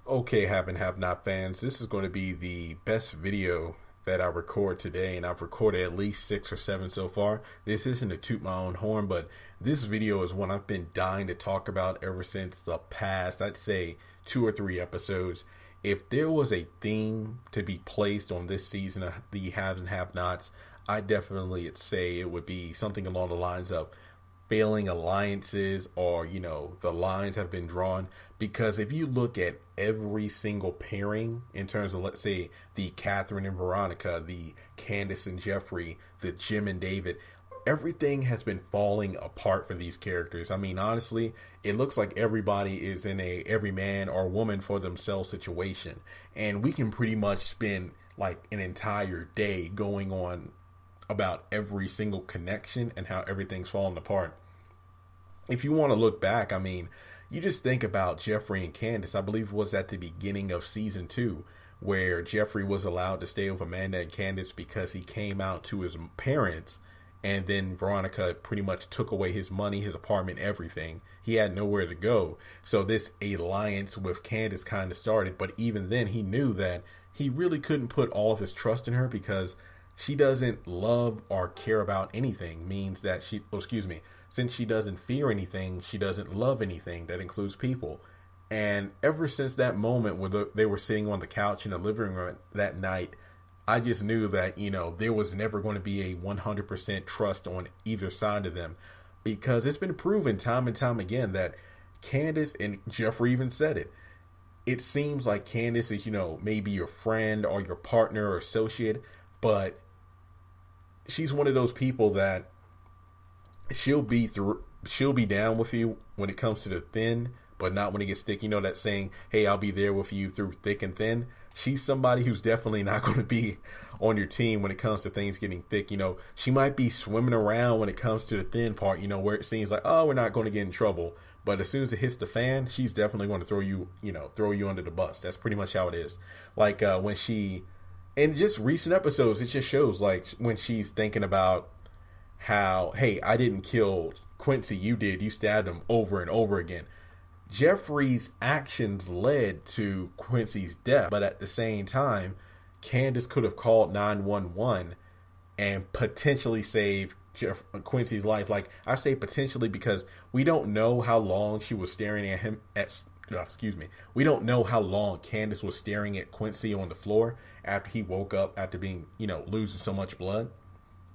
Okay, have and have not fans, this is going to be the best video that I record today, and I've recorded at least 6 or 7 so far. This isn't to toot my own horn, but this video is one I've been dying to talk about ever since the past, I'd say 2 or 3 episodes. If there was a theme to be placed on this season of the haves and have nots, I definitely would say it would be something along the lines of failing alliances, or the lines have been drawn. Because if you look at every single pairing in terms of, let's say, the Catherine and Veronica, the Candace and Jeffrey, the Jim and David, everything has been falling apart for these characters. I mean, honestly, it looks like everybody is in a every man or woman for themselves situation, and we can pretty much spend like an entire day going on about every single connection and how everything's falling apart. If you want to look back, I mean, you just think about Jeffrey and Candace. I believe it was at the beginning of season 2 where Jeffrey was allowed to stay with Amanda and Candace because he came out to his parents, and then Veronica pretty much took away his money, his apartment, everything. He had nowhere to go. So this alliance with Candace kind of started, but even then he knew that he really couldn't put all of his trust in her because she doesn't love or care about anything. Means that since she doesn't fear anything, she doesn't love anything. That includes people. And ever since that moment where they were sitting on the couch in the living room that night, I just knew that, there was never going to be a 100% trust on either side of them, because it's been proven time and time again that Candace, and Jeffrey even said it, it seems like Candace is, maybe your friend or your partner or associate, but she's one of those people that she'll be down with you when it comes to the thin, but not when it gets thick. You know that saying, hey, I'll be there with you through thick and thin. She's somebody who's definitely not going to be on your team when it comes to things getting thick. She might be swimming around when it comes to the thin part, where it seems like, oh, we're not going to get in trouble. But as soon as it hits the fan, she's definitely going to throw you under the bus. That's pretty much how it is. Like when she, in just recent episodes, it just shows like when she's thinking about how, hey, I didn't kill Quincy, you did. You stabbed him over and over again. Jeffrey's actions led to Quincy's death, but at the same time, Candace could have called 911 and potentially saved Quincy's life. Like, I say potentially because we don't know how long she was staring at him we don't know how long Candace was staring at Quincy on the floor after he woke up after being, losing so much blood.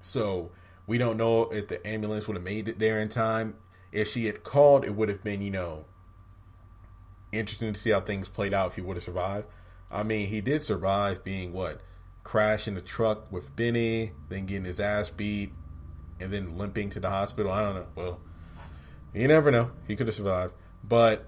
So we don't know if the ambulance would have made it there in time. If she had called, it would have been, interesting to see how things played out if he would have survived. I mean, he did survive being crashing the truck with Benny, then getting his ass beat, and then limping to the hospital. I don't know. Well, you never know. He could have survived. But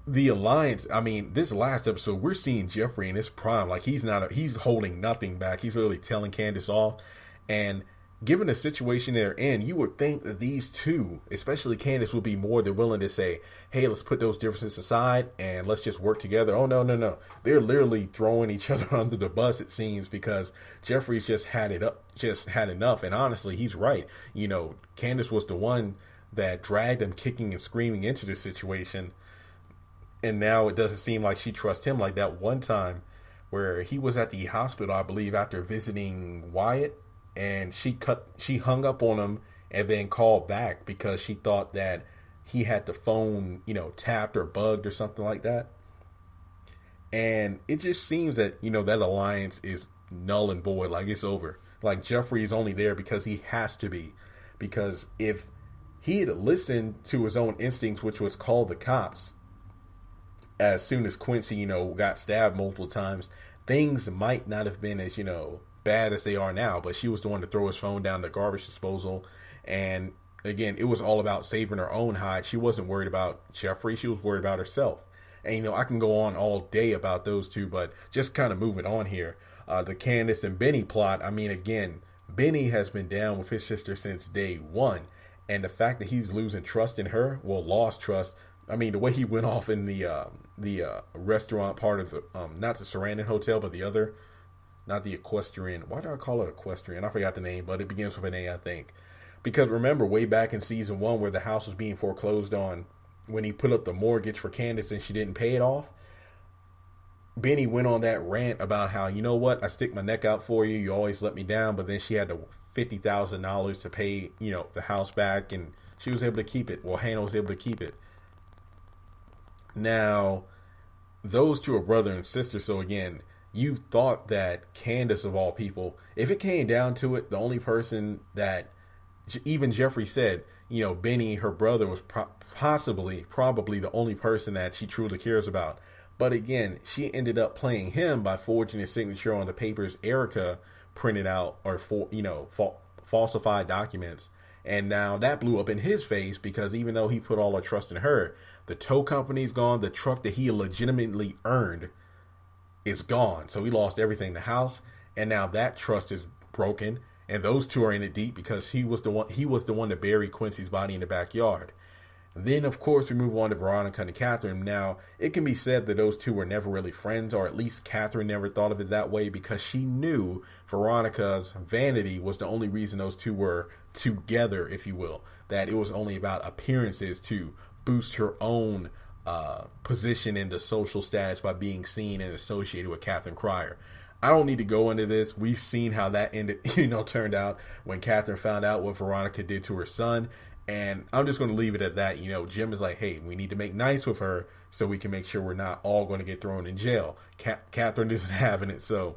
the alliance, I mean, this last episode, we're seeing Jeffrey in his prime. Like, he's holding nothing back. He's literally telling Candace off. And given the situation they're in, you would think that these two, especially Candace, would be more than willing to say, hey, let's put those differences aside and let's just work together. Oh, no. They're literally throwing each other under the bus, it seems, because Jeffrey's just had enough. And honestly, he's right. Candace was the one that dragged him kicking and screaming into this situation. And now it doesn't seem like she trusts him. Like that one time where he was at the hospital, I believe, after visiting Wyatt, and she hung up on him and then called back because she thought that he had the phone, tapped or bugged or something like that. And it just seems that, that alliance is null and void. Like, it's over. Like, Jeffrey is only there because he has to be. Because if he had listened to his own instincts, which was call the cops, as soon as Quincy, got stabbed multiple times, things might not have been as, bad as they are now. But she was the one to throw his phone down the garbage disposal. And again, it was all about saving her own hide. She wasn't worried about Jeffrey. She was worried about herself. And I can go on all day about those two, but just kind of moving on here. The Candace and Benny plot. I mean, again, Benny has been down with his sister since day one. And the fact that he's losing trust in her, lost trust. I mean, the way he went off in the restaurant part of the, not the Sarandon Hotel, but the other, not the Equestrian. Why do I call it Equestrian? I forgot the name, but it begins with an A, I think. Because remember, way back in season 1 where the house was being foreclosed on, when he put up the mortgage for Candace and she didn't pay it off, Benny went on that rant about how, you know what, I stick my neck out for you. You always let me down. But then she had the $50,000 to pay, the house back, and she was able to keep it. Well, Hannah was able to keep it. Now, those two are brother and sister. So again, you thought that Candace, of all people, if it came down to it, the only person that even Jeffrey said, Benny, her brother, was probably the only person that she truly cares about. But again, she ended up playing him by forging his signature on the papers Erica printed out, or falsified documents. And now that blew up in his face, because even though he put all the trust in her, the tow company's gone. The truck that he legitimately earned is gone. So he lost everything, the house, and now that trust is broken. And those two are in it deep because he was the one to bury Quincy's body in the backyard. Then, of course, we move on to Veronica and Catherine. Now, it can be said that those two were never really friends, or at least Catherine never thought of it that way, because she knew Veronica's vanity was the only reason those two were together, if you will. That it was only about appearances to boost her own position in the social status by being seen and associated with Catherine Cryer. I don't need to go into this. We've seen how that ended, turned out when Catherine found out what Veronica did to her son. And I'm just going to leave it at that. Jim is like, hey, we need to make nice with her so we can make sure we're not all going to get thrown in jail. Catherine isn't having it. So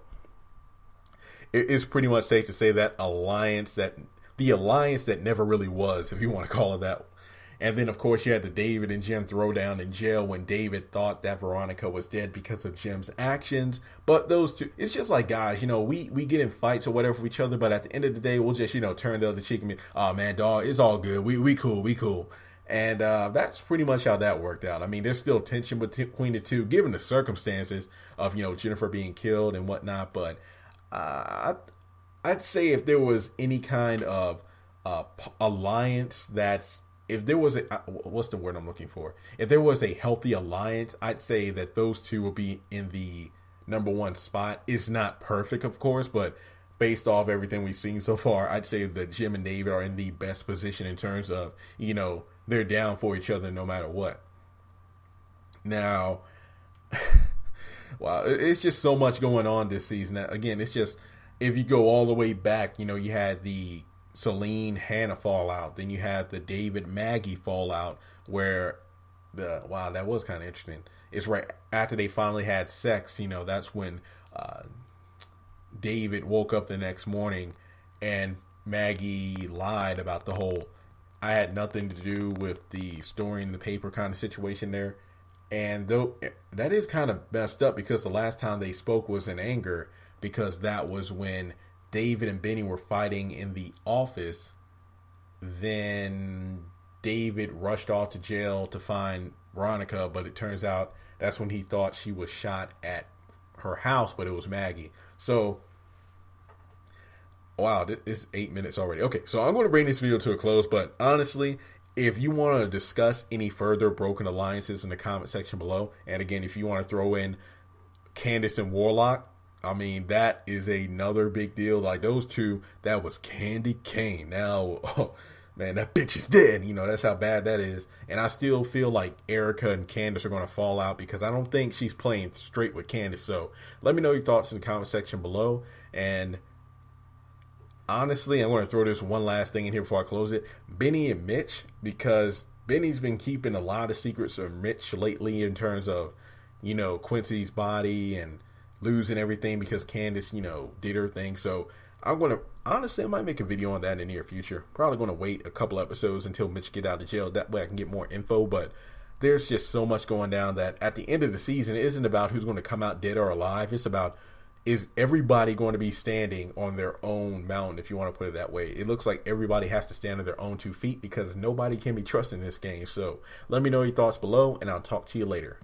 it's pretty much safe to say that the alliance that never really was, if you want to call it that. And then, of course, you had the David and Jim throwdown in jail when David thought that Veronica was dead because of Jim's actions. But those two, it's just like, guys, we get in fights or whatever for each other. But at the end of the day, we'll just, turn the other cheek and be, oh, man, dog, it's all good. We cool. And that's pretty much how that worked out. I mean, there's still tension between the two, given the circumstances of, Jennifer being killed and whatnot. But I'd say if there was any kind of alliance if there was what's the word I'm looking for? If there was a healthy alliance, I'd say that those two will be in the number one spot. It's not perfect, of course, but based off everything we've seen so far, I'd say that Jim and David are in the best position in terms of, they're down for each other no matter what. Now, wow, it's just so much going on this season. Again, it's just, if you go all the way back, you had the Celine Hannah fallout, then you had the David Maggie fallout, where that was kind of interesting. It's right after they finally had sex, that's when David woke up the next morning and Maggie lied about the whole I had nothing to do with the storing the paper kind of situation there. And though that is kind of messed up, because the last time they spoke was in anger, because that was when David and Benny were fighting in the office. Then David rushed off to jail to find Veronica, but it turns out that's when he thought she was shot at her house, but it was Maggie. So, wow, it's 8 minutes already. Okay, so I'm going to bring this video to a close, but honestly, if you want to discuss any further broken alliances in the comment section below, and again, if you want to throw in Candace and Warlock, I mean, that is another big deal. Like, those two, that was candy cane. Now, oh, man, that bitch is dead. That's how bad that is. And I still feel like Erica and Candace are going to fall out, because I don't think she's playing straight with Candace. So let me know your thoughts in the comment section below. And honestly, I'm going to throw this one last thing in here before I close it. Benny and Mitch, because Benny's been keeping a lot of secrets of Mitch lately in terms of, Quincy's body and losing everything because Candace, did her thing. So I might make a video on that in the near future. Probably going to wait a couple episodes until Mitch get out of jail. That way I can get more info. But there's just so much going down that at the end of the season, it isn't about who's going to come out dead or alive. It's about, is everybody going to be standing on their own mountain, if you want to put it that way. It looks like everybody has to stand on their own 2 feet, because nobody can be trusted in this game. So let me know your thoughts below, and I'll talk to you later.